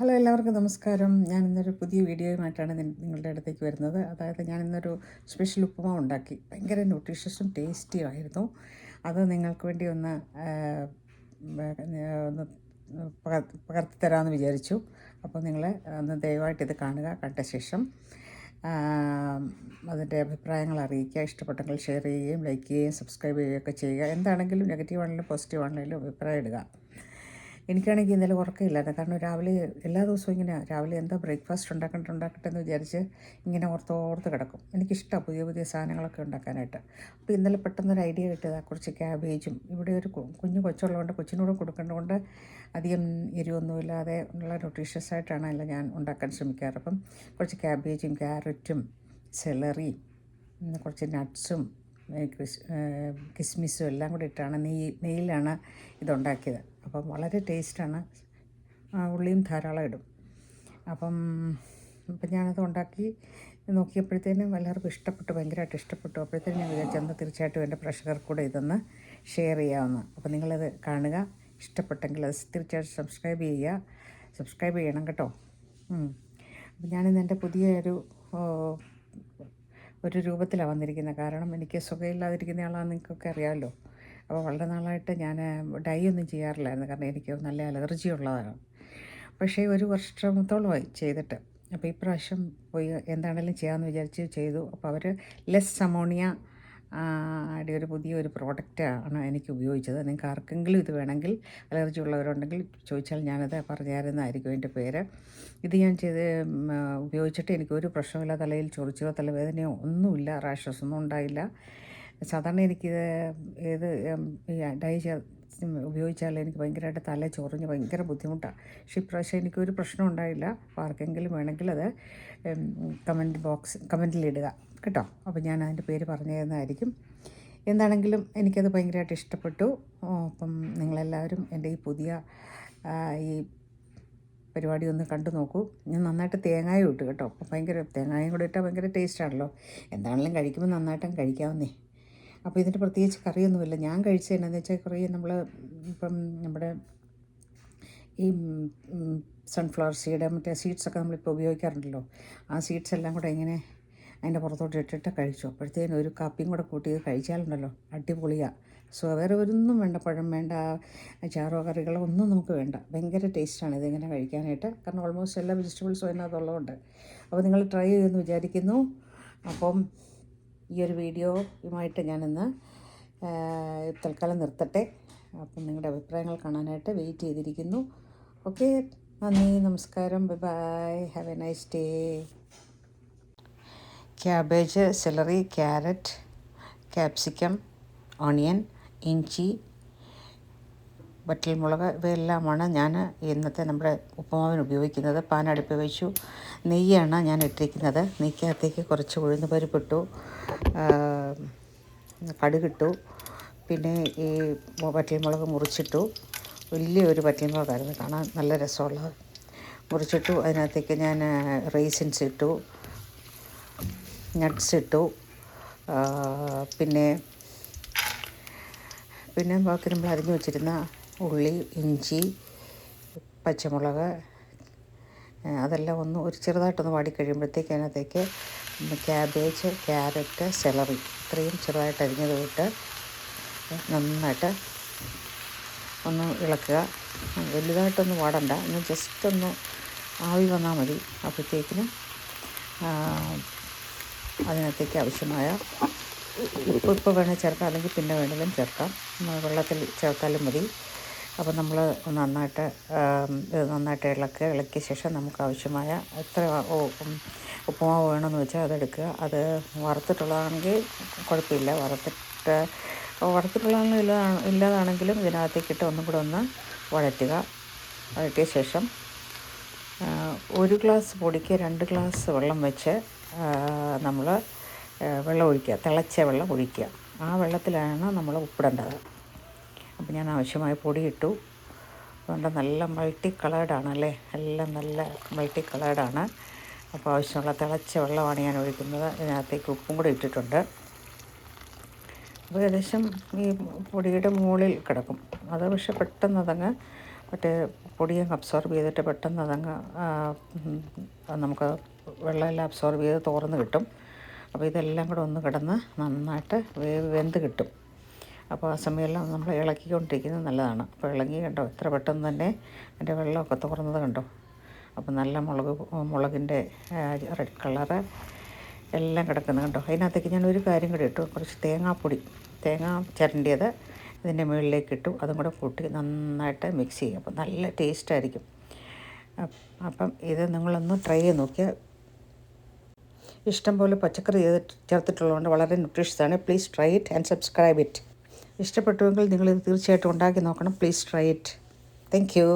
Hello, എല്ലാവർക്കും നമസ്കാരം. ഞാനിന്നൊരു പുതിയ വീഡിയോയുമായിട്ടാണ് നിങ്ങളുടെ അടുത്തേക്ക് വരുന്നത്. അതായത് ഞാനിന്നൊരു സ്പെഷ്യൽ ഉപ്പുമാവ് ഉണ്ടാക്കി. ഭയങ്കര ന്യൂട്രീഷ്യസും ടേസ്റ്റിയും ആയിരുന്നു. അത് നിങ്ങൾക്ക് വേണ്ടി ഒന്ന് ഒന്ന് പകർത്തി തരാമെന്ന് വിചാരിച്ചു. അപ്പോൾ നിങ്ങൾ ഒന്ന് ദയവായിട്ടിത് കാണുക. കണ്ട ശേഷം അതിൻ്റെ അഭിപ്രായങ്ങൾ അറിയിക്കുക. ഇഷ്ടപ്പെട്ടെങ്കിൽ ഷെയർ ചെയ്യുകയും ലൈക്ക് ചെയ്യുകയും സബ്സ്ക്രൈബ് ചെയ്യുകയൊക്കെ ചെയ്യുക. എന്താണെങ്കിലും നെഗറ്റീവ് ആണെങ്കിലും പോസിറ്റീവ് ആണെങ്കിലും അഭിപ്രായം ഇടുക. എനിക്കാണെങ്കിൽ ഇന്നലെ ഉറക്കമില്ലായിരുന്നു. കാരണം രാവിലെ എല്ലാ ദിവസവും ഇങ്ങനെ രാവിലെ എന്താ ബ്രേക്ക്ഫാസ്റ്റ് ഉണ്ടാക്കട്ടെ എന്ന് വിചാരിച്ച് ഇങ്ങനെ ഓർത്ത് കിടക്കും. എനിക്കിഷ്ടമാണ് പുതിയ പുതിയ സാധനങ്ങളൊക്കെ ഉണ്ടാക്കാനായിട്ട്. അപ്പോൾ ഇന്നലെ പെട്ടെന്നൊരു ഐഡിയ കിട്ടിയതാണ്. കുറച്ച് ക്യാബേജും ഇവിടെ ഒരു കുഞ്ഞു കൊച്ചുള്ളതുകൊണ്ട് കൊച്ചിനൂടെ കൊടുക്കേണ്ടതുകൊണ്ട് അധികം എരിവൊന്നുമില്ലാതെ ഉള്ള ന്യൂട്രീഷ്യസ് ആയിട്ടാണ് എല്ലാം ഞാൻ ഉണ്ടാക്കാൻ ശ്രമിക്കാറ്. അപ്പം കുറച്ച് ക്യാബേജും ക്യാരറ്റും സെലറിയും കുറച്ച് നട്ട്സും കിസ്മിസും എല്ലാം കൂടി ഇട്ടാണ് നെയ്യിലാണ് ഇതുണ്ടാക്കിയത്. അപ്പം വളരെ ടേസ്റ്റാണ്. ഉള്ളിയും ധാരാളം ഇടും. അപ്പം ഞാനത് ഉണ്ടാക്കി നോക്കിയപ്പോഴത്തേനും എല്ലാവർക്കും ഇഷ്ടപ്പെട്ടു, ഭയങ്കരമായിട്ട് ഇഷ്ടപ്പെട്ടു. അപ്പോഴത്തേനും ഞാൻ വിചാരിച്ചെന്ന് തീർച്ചയായിട്ടും എൻ്റെ പ്രേക്ഷകർക്ക് കൂടെ ഇതൊന്ന് ഷെയർ ചെയ്യാമെന്ന്. അപ്പോൾ നിങ്ങളത് കാണുക. ഇഷ്ടപ്പെട്ടെങ്കിൽ അത് തീർച്ചയായിട്ടും സബ്സ്ക്രൈബ് ചെയ്യണം കേട്ടോ. അപ്പം ഞാനിന്ന് എൻ്റെ പുതിയ ഒരു രൂപത്തിലാണ് വന്നിരിക്കുന്നത്. കാരണം എനിക്ക് സുഖമില്ലാതിരിക്കുന്ന ആളാണെന്ന് നിങ്ങൾക്കൊക്കെ അറിയാമല്ലോ. അപ്പോൾ വളരെ നാളായിട്ട് ഞാൻ ഡൈ ഒന്നും ചെയ്യാറില്ലായിരുന്നു. കാരണം എനിക്ക് നല്ല അലർജി ഉള്ളതാണ്. പക്ഷേ ഒരു വർഷത്തോളമായി ചെയ്തിട്ട്. അപ്പോൾ ഇപ്രാവശ്യം പോയി എന്താണെങ്കിലും ചെയ്യാമെന്ന് വിചാരിച്ച് ചെയ്തു. അപ്പോൾ അവർ ലെസ് അമോണിയ യുടെ പുതിയൊരു പ്രോഡക്റ്റാണ് എനിക്ക് ഉപയോഗിച്ചത്. നിങ്ങൾക്ക് ആർക്കെങ്കിലും ഇത് വേണമെങ്കിൽ അലർജി ഉള്ളവരുണ്ടെങ്കിൽ ചോദിച്ചാൽ ഞാനത് പറഞ്ഞു തരുന്നതായിരിക്കും എൻ്റെ പേര്. ഇത് ഞാൻ ഉപയോഗിച്ചിട്ട് എനിക്കൊരു പ്രശ്നമില്ല. തലയിൽ ചൊറിച്ചോ തലവേദനയോ ഒന്നുമില്ല. റാഷസ് ഒന്നും ഉണ്ടായില്ല. സാധാരണ എനിക്കിത് ഡൈ ഉപയോഗിച്ചാൽ എനിക്ക് ഭയങ്കരമായിട്ട് തല ചൊറിഞ്ഞ് ഭയങ്കര ബുദ്ധിമുട്ടാണ്. പക്ഷേ ഇപ്രാവശ്യം എനിക്കൊരു പ്രശ്നം ഉണ്ടായില്ല. അപ്പോൾ ആർക്കെങ്കിലും വേണമെങ്കിൽ അത് കമൻറ്റിലിടുക കേട്ടോ. അപ്പോൾ ഞാൻ അതിൻ്റെ പേര് പറഞ്ഞു തരുന്നതായിരിക്കും. എന്താണെങ്കിലും എനിക്കത് ഭയങ്കരമായിട്ട് ഇഷ്ടപ്പെട്ടു. അപ്പം നിങ്ങളെല്ലാവരും എൻ്റെ ഈ പുതിയ ഈ പരിപാടി ഒന്ന് കണ്ടു നോക്കൂ. ഞാൻ നന്നായിട്ട് തേങ്ങായും ഇട്ടു കേട്ടോ. അപ്പം തേങ്ങായും കൂടെ ഇട്ടാൽ ഭയങ്കര ടേസ്റ്റാണല്ലോ. എന്താണെങ്കിലും കഴിക്കുമ്പോൾ നന്നായിട്ടും കഴിക്കാവുന്നേ. അപ്പോൾ ഇതിൻ്റെ പ്രത്യേകിച്ച് കറിയൊന്നുമില്ല. ഞാൻ കഴിച്ചത് എന്നാന്ന് വെച്ചാൽ ഇപ്പം നമ്മുടെ ഈ സൺഫ്ലവർ സീഡ് മറ്റേ സീഡ്സൊക്കെ നമ്മളിപ്പോൾ ഉപയോഗിക്കാറുണ്ടല്ലോ. ആ സീഡ്സ് എല്ലാം കൂടെ ഇങ്ങനെ അതിൻ്റെ പുറത്തോട്ട് ഇട്ടിട്ട് കഴിച്ചു. അപ്പോഴത്തേനും ഒരു കാപ്പിയും കൂടെ കൂട്ടി കഴിച്ചാലുണ്ടല്ലോ അടിപൊളിയാണ്. വേറെ ഒന്നും വേണ്ട, പഴം വേണ്ട, ചാറോ കറികളോ ഒന്നും നമുക്ക് വേണ്ട. ഭയങ്കര ടേസ്റ്റാണ് ഇതിങ്ങനെ കഴിക്കാനായിട്ട്. കാരണം ഓൾമോസ്റ്റ് എല്ലാ വെജിറ്റബിൾസും അതിനകത്തുള്ളതുകൊണ്ട്. അപ്പോൾ നിങ്ങൾ ട്രൈ ചെയ്യുമെന്ന് വിചാരിക്കുന്നു. അപ്പം ഈ ഒരു വീഡിയോയുമായിട്ട് ഞാനിന്ന് തൽക്കാലം നിർത്തട്ടെ. അപ്പം നിങ്ങളുടെ അഭിപ്രായങ്ങൾ കാണാനായിട്ട് വെയിറ്റ് ചെയ്തിരിക്കുന്നു. ഓക്കെ, നന്ദി, നമസ്കാരം, bye, have a nice day. Cabbage, celery, carrot, capsicum, onion, ഇഞ്ചി, വറ്റൽമുളക് ഇവയെല്ലാമാണ് ഞാൻ ഇന്നത്തെ നമ്മുടെ ഉപ്പുമാവിന് ഉപയോഗിക്കുന്നത്. പാൻ അടുപ്പിൽ വെച്ചു. നെയ്യാണ് ഞാൻ ഇട്ടിരിക്കുന്നത്. നെയ്ക്കകത്തേക്ക് കുറച്ച് ഉഴുന്ന് പരിപ്പിട്ടു, കടുകിട്ടു, പിന്നെ ഈ വറ്റൽമുളക് മുറിച്ചിട്ടു. വലിയൊരു വറ്റൽമുളകായിരുന്നു, കാണാൻ നല്ല രസമുള്ളത്. മുറിച്ചിട്ടു. അതിനകത്തേക്ക് ഞാൻ റൈസിൻസ് ഇട്ടു, നട്ട്സ് ഇട്ടു, പിന്നെ ബാക്കി നമ്മൾ അരിഞ്ഞു വെച്ചിരുന്ന ഉള്ളി, ഇഞ്ചി, പച്ചമുളക് അതെല്ലാം ഒരു ചെറുതായിട്ടൊന്ന് വാടിക്കഴിയുമ്പോഴത്തേക്ക് അതിനകത്തേക്ക് ക്യാബേജ്, ക്യാരറ്റ്, സെലറി ഇത്രയും ചെറുതായിട്ട് അരിഞ്ഞത് ഇട്ട് നന്നായിട്ട് ഒന്ന് ഇളക്കുക. വലുതായിട്ടൊന്ന് വാടണ്ട, ഒന്ന് ജസ്റ്റ് ഒന്ന് ആവി വന്നാൽ മതി. അപ്പോഴത്തേക്കിനും അതിനകത്തേക്ക് ആവശ്യമായ ഉപ്പ് വേണമെങ്കിൽ ചേർക്കാം, അല്ലെങ്കിൽ പിന്നെ വേണമെങ്കിലും ചേർക്കാം. വെള്ളത്തിൽ ചേർത്താലും മതി. അപ്പോൾ നമ്മൾ നന്നായിട്ട് ഇളക്കിയ ശേഷം നമുക്ക് ആവശ്യമായ എത്ര ഉപ്പുമാവ് വേണമെന്ന് വെച്ചാൽ അതെടുക്കുക. അത് വറുത്തിട്ടുള്ളതാണെങ്കിൽ കുഴപ്പമില്ല. ഇല്ലാതാണെങ്കിലും ഇതിനകത്തേക്കിട്ട് ഒന്നും കൂടെ ഒന്ന് വഴറ്റിയ ശേഷം 1 ഗ്ലാസ് പൊടിക്ക് 2 ഗ്ലാസ് വെള്ളം വെച്ച് നമ്മൾ വെള്ളം ഒഴിക്കുക. തിളച്ച വെള്ളം ഒഴിക്കുക. ആ വെള്ളത്തിലാണ് നമ്മൾ ഉപ്പിടേണ്ടത്. അപ്പോൾ ഞാൻ ആവശ്യമായ പൊടി ഇട്ടു. അതുകൊണ്ട് നല്ല മൾട്ടി കളേർഡാണ് അല്ലേ, എല്ലാം നല്ല മൾട്ടി കളേർഡാണ്. അപ്പോൾ ആവശ്യമുള്ള തിളച്ച വെള്ളമാണ് ഞാൻ ഒഴിക്കുന്നത്. ഇതിനകത്തേക്ക് ഉപ്പും കൂടി ഇട്ടിട്ടുണ്ട്. അപ്പോൾ ഏകദേശം ഈ പൊടിയുടെ മുകളിൽ കിടക്കും. അത് പക്ഷെ പെട്ടെന്ന് അതങ്ങ് പൊടിയും അബ്സോർബ് ചെയ്തിട്ട് പെട്ടെന്ന് അതങ്ങ് നമുക്ക് വെള്ളമെല്ലാം അബ്സോർബ് ചെയ്ത് തോർന്ന് കിട്ടും. അപ്പോൾ ഇതെല്ലാം കൂടെ ഒന്ന് കിടന്ന് നന്നായിട്ട് വെന്ത് കിട്ടും. അപ്പോൾ ആ സമയമെല്ലാം നമ്മൾ ഇളക്കിക്കൊണ്ടിരിക്കുന്നത് നല്ലതാണ്. അപ്പോൾ ഇളകി കണ്ടോ, എത്ര പെട്ടെന്ന് തന്നെ അതിൻ്റെ വെള്ളമൊക്കെ തോർന്നത് കണ്ടോ. അപ്പോൾ നല്ല മുളകിൻ്റെ റെഡ് കളറ് എല്ലാം കിടക്കുന്നത് കണ്ടോ. അതിനകത്തേക്ക് ഞാൻ ഒരു കാര്യം കൂടി ഇട്ടു, കുറച്ച് തേങ്ങ ചിരണ്ടിയത് ഇതിൻ്റെ മുകളിലേക്ക് ഇട്ടു. അതും കൂടെ കൂട്ടി നന്നായിട്ട് മിക്സ് ചെയ്യും. അപ്പോൾ നല്ല ടേസ്റ്റായിരിക്കും. അപ്പം ഇത് നിങ്ങളൊന്ന് ട്രൈ ചെയ്ത് നോക്കിയാൽ, ഇഷ്ടംപോലെ പച്ചക്കറി ചേർത്തിട്ടുള്ളതുകൊണ്ട് വളരെ ന്യൂട്രീഷ്യസാണ്. Please try it and subscribe it. ഇഷ്ടപ്പെട്ടുവെങ്കിൽ നിങ്ങളിത് തീർച്ചയായിട്ടും ഉണ്ടാക്കി നോക്കണം. Please try it. Thank U.